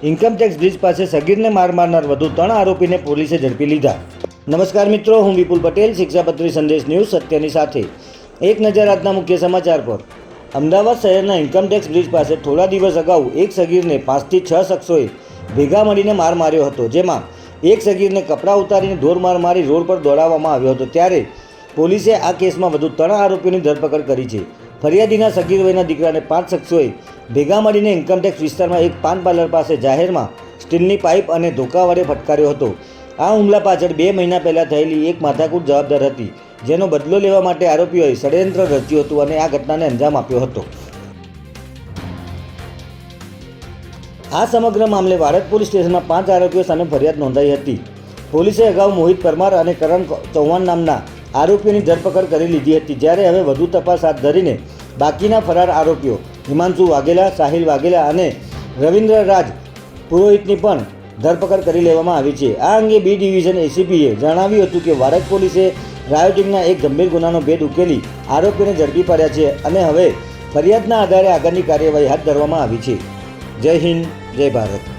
Income tax bridge પાસે સગીરને માર મારનાર વધુ 3 આરોપીને પોલીસે ઝડપી લીધા। નમસ્કાર મિત્રો, હું વિપુલ પટેલ, શિક્ષાપત્રી સંદેશ ન્યૂઝ સત્યની સાથે। એક નજર આજના મુખ્ય સમાચાર પર। અમદાવાદ શહેરના ઇન્કમટેક્સ બ્રિજ પાસે થોડા દિવસ અગાઉ એક સગીરને 5 થી 6 શખ્સોએ ભેગા મળીને માર માર્યો હતો, જેમાં એક સગીરને કપડાં ઉતારીને ઢોરમાર મારી રોડ પર દોડાવવામાં આવ્યો હતો। ત્યારે પોલીસે આ કેસમાં વધુ 3 આરોપીઓની ધરપકડ કરી છે। ફરિયાદીના સગીર વયના દીકરાને 5 શખ્સોએ ભેગા મળીને ઇન્કમટેક્સ વિસ્તારમાં એક પાન પાર્લર પાસે જાહેરમાં સ્ટીલની પાઇપ અને ધોકા વડે ફટકાર્યો હતો। આ હુમલા પાછળ 2 મહિના પહેલાં થયેલી એક માથાકૂટ જવાબદાર હતી, જેનો બદલો લેવા માટે આરોપીઓએ ષડયંત્ર રચ્યું હતું અને આ ઘટનાને અંજામ આપ્યો હતો। આ સમગ્ર મામલે વાડજ પોલીસ સ્ટેશનમાં 5 આરોપીઓ સામે ફરિયાદ નોંધાઈ હતી। પોલીસે અગાઉ મોહિત પરમાર અને કરણ ચૌહાણ નામના આરોપીઓની ધરપકડ કરી લીધી હતી, જ્યારે હવે વધુ તપાસ હાથ ધરીને બાકીના ફરાર આરોપીઓ હિમાંશુ વાઘેલા, સાહિલ વાઘેલા અને રવિન્દ્ર રાજ પુરોહિતની પણ ધરપકડ કરી લેવામાં આવી છે। આ અંગે બી ડિવિઝન એસીપીએ જણાવ્યું હતું કે વાડજ પોલીસે રાયોટિંગના એક ગંભીર ગુનાનો ભેદ ઉકેલી આરોપીને ઝડપી પાડ્યા છે અને હવે ફરિયાદના આધારે આગળની કાર્યવાહી હાથ ધરવામાં આવી છે। જય હિન્દ, જય ભારત।